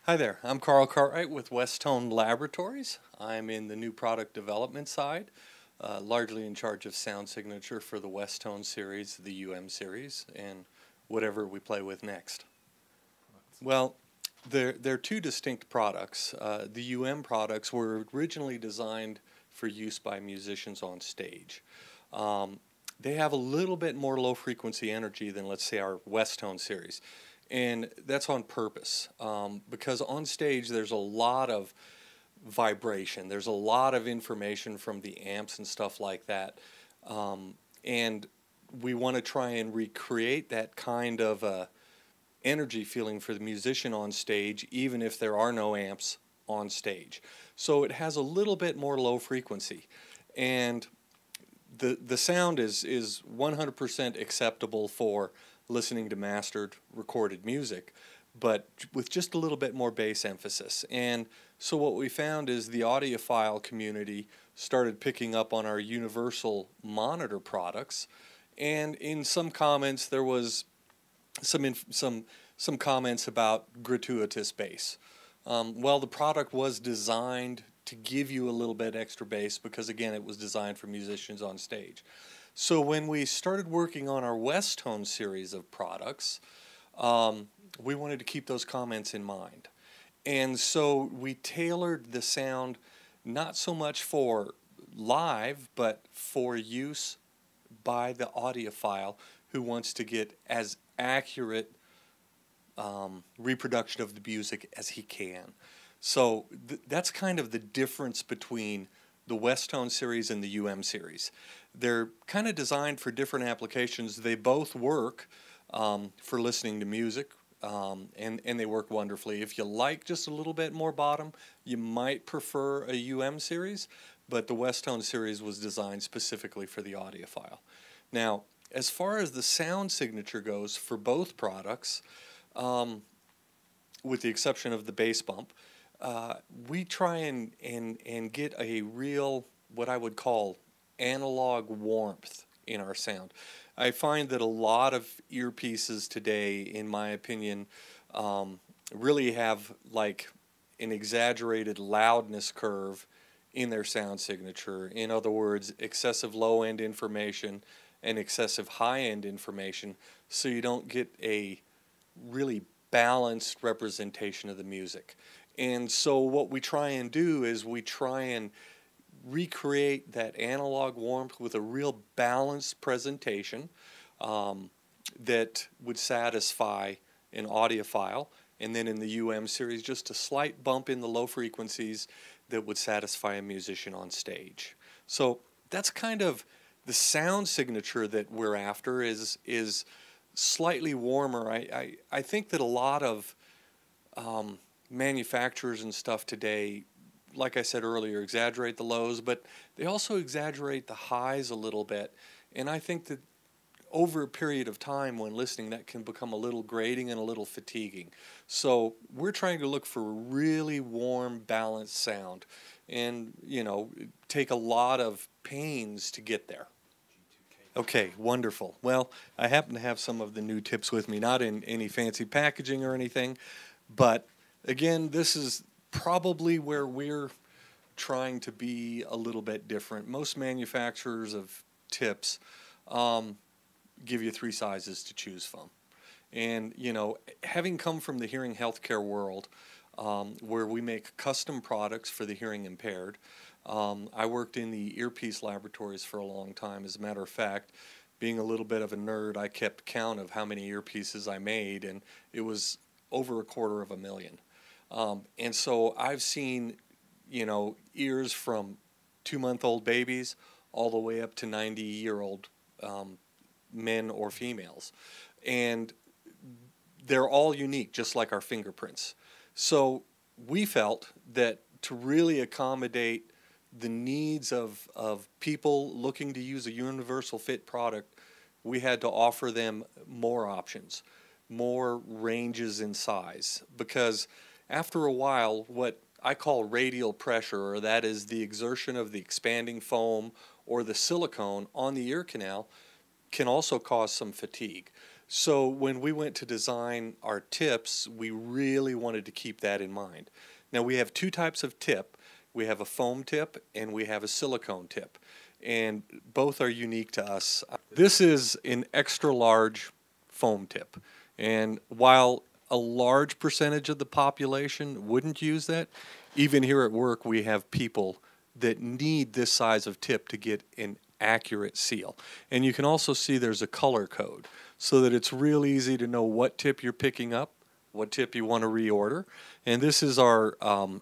Hi there, I'm Carl Cartwright with Westone Laboratories. I'm in the new product development side, largely in charge of sound signature for the Westone series, the series, and whatever we play with next. Well, they're two distinct products. The products were originally designed for use by musicians on stage. They have a little bit more low frequency energy than, let's say, our Westone series. And that's on purpose because on stage there's a lot of vibration, there's a lot of information from the amps and stuff like that. And we want to try and recreate that kind of energy feeling for the musician on stage, even if there are no amps on stage. So it has a little bit more low frequency. And the sound is 100% acceptable for listening to mastered recorded music, but with just a little bit more bass emphasis. And so what we found is the audiophile community started picking up on our universal monitor products, and in some comments there was some comments about gratuitous bass. Well, the product was designed to give you a little bit extra bass because, again, it was designed for musicians on stage. So when we started working on our Westone series of products, we wanted to keep those comments in mind. And so we tailored the sound not so much for live, but for use by the audiophile who wants to get as accurate reproduction of the music as he can. So that's kind of the difference between the Westone series and the series. They're kind of designed for different applications. They both work for listening to music, and they work wonderfully. If you like just a little bit more bottom, you might prefer a series, but the Westone series was designed specifically for the audiophile. Now, as far as the sound signature goes for both products, with the exception of the bass bump, we try and get a real, what I would call, analog warmth in our sound. I find that a lot of earpieces today, in my opinion, really have like an exaggerated loudness curve in their sound signature. In other words, excessive low-end information and excessive high-end information, so you don't get a really balanced representation of the music. And so what we try and do is we try and recreate that analog warmth with a real balanced presentation that would satisfy an audiophile, and then in the series just a slight bump in the low frequencies that would satisfy a musician on stage. So that's kind of the sound signature that we're after, is slightly warmer. I think that a lot of manufacturers and stuff today, like I said earlier, exaggerate the lows, but they also exaggerate the highs a little bit. And I think that over a period of time when listening, that can become a little grating and a little fatiguing. So we're trying to look for a really warm, balanced sound, and, you know, take a lot of pains to get there. Okay, wonderful. Well, I happen to have some of the new tips with me, not in any fancy packaging or anything, but again, this is probably where we're trying to be a little bit different. Most manufacturers of tips give you 3 sizes to choose from. And, you know, having come from the hearing healthcare world, where we make custom products for the hearing impaired, I worked in the earpiece laboratories for a long time. As a matter of fact, being a little bit of a nerd, I kept count of how many earpieces I made, and it was over 250,000. And so I've seen, you know, ears from 2-month-old babies all the way up to 90-year-old men or females. And they're all unique, just like our fingerprints. So we felt that to really accommodate the needs of people looking to use a universal fit product, we had to offer them more options, more ranges in size, because after a while, what I call radial pressure, or that is the exertion of the expanding foam or the silicone on the ear canal, can also cause some fatigue. So when we went to design our tips, we really wanted to keep that in mind. Now we have two types of tip. We have a foam tip and we have a silicone tip. And both are unique to us. This is an extra large foam tip. And while a large percentage of the population wouldn't use that, even here at work we have people that need this size of tip to get an accurate seal. And you can also see there's a color code so that it's real easy to know what tip you're picking up, what tip you want to reorder. And this is our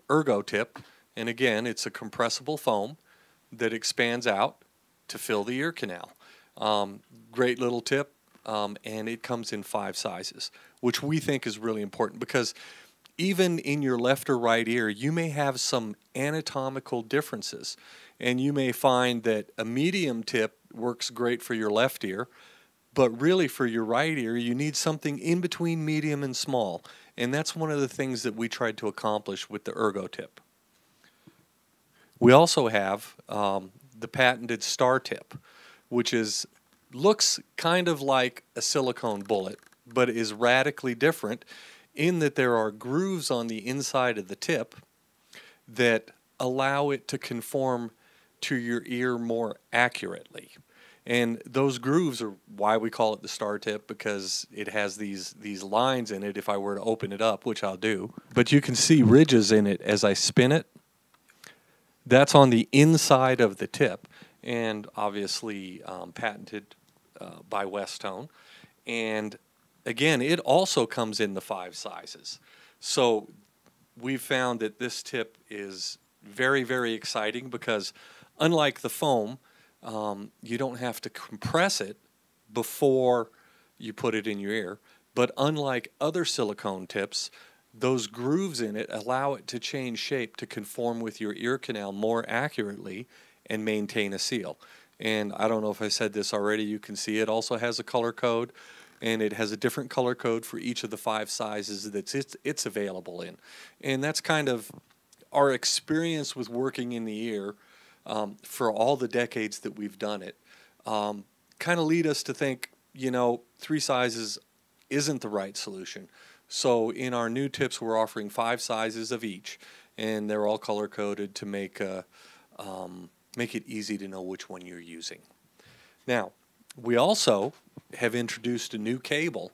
ergo tip. And again, it's a compressible foam that expands out to fill the ear canal. Great little tip, and it comes in 5 sizes, which we think is really important because even in your left or right ear, you may have some anatomical differences. And you may find that a medium tip works great for your left ear, but really for your right ear, you need something in between medium and small. And that's one of the things that we tried to accomplish with the ergo tip. We also have the patented star tip, which looks kind of like a silicone bullet, but is radically different in that there are grooves on the inside of the tip that allow it to conform to your ear more accurately. And those grooves are why we call it the star tip, because it has these lines in it if I were to open it up, which I'll do. But you can see ridges in it as I spin it. That's on the inside of the tip, and obviously patented by Westone. And again, it also comes in the 5 sizes. So we've found that this tip is very, very exciting because unlike the foam, you don't have to compress it before you put it in your ear. But unlike other silicone tips, those grooves in it allow it to change shape to conform with your ear canal more accurately and maintain a seal. And I don't know if I said this already, you can see it also has a color code, and it has a different color code for each of the 5 sizes that it's available in. And that's kind of our experience with working in the ear for all the decades that we've done it. Kind of lead us to think, 3 sizes isn't the right solution. So in our new tips, we're offering 5 sizes of each, and they're all color-coded to make it easy to know which one you're using. Now, we also have introduced a new cable,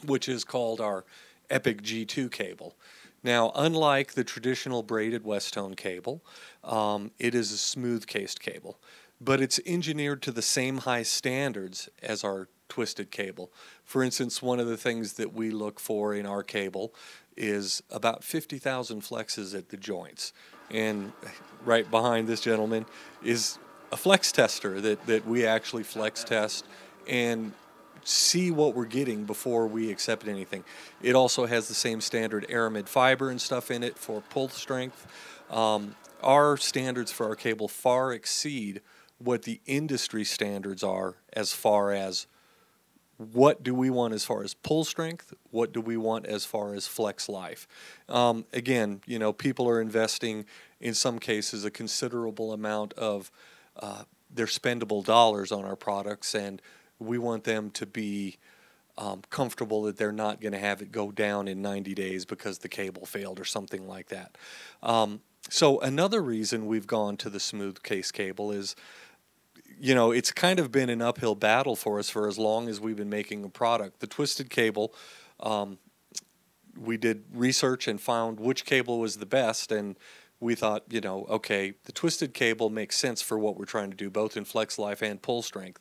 which is called our Epic G2 cable. Now, unlike the traditional braided Westone cable, it is a smooth-cased cable, but it's engineered to the same high standards as our twisted cable. For instance, one of the things that we look for in our cable is about 50,000 flexes at the joints. And right behind this gentleman is a flex tester that we actually flex test and see what we're getting before we accept anything. It also has the same standard aramid fiber and stuff in it for pull strength. Our standards for our cable far exceed what the industry standards are as far as what do we want as far as pull strength, what do we want as far as flex life. Again, people are investing, in some cases, a considerable amount of their spendable dollars on our products, and we want them to be comfortable that they're not going to have it go down in 90 days because the cable failed or something like that. So another reason we've gone to the smooth case cable is, it's kind of been an uphill battle for us for as long as we've been making a product. The twisted cable, we did research and found which cable was the best, and we thought, okay, the twisted cable makes sense for what we're trying to do, both in flex life and pull strength.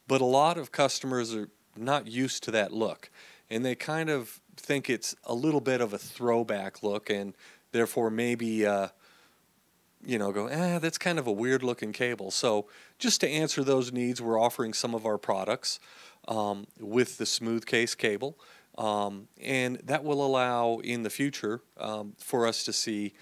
But a lot of customers are not used to that look, and they kind of think it's a little bit of a throwback look, and therefore maybe go, that's kind of a weird looking cable. So just to answer those needs, we're offering some of our products with the smooth case cable, and that will allow in the future for us to see,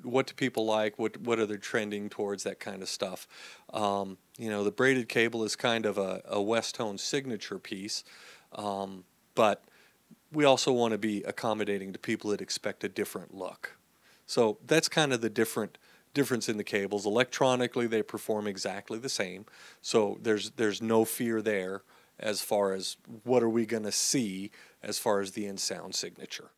what do people like, what are they trending towards, that kind of stuff. The braided cable is kind of a Westone signature piece, but we also want to be accommodating to people that expect a different look. So that's kind of the difference in the cables. Electronically, they perform exactly the same, so there's no fear there as far as what are we going to see as far as the in sound signature.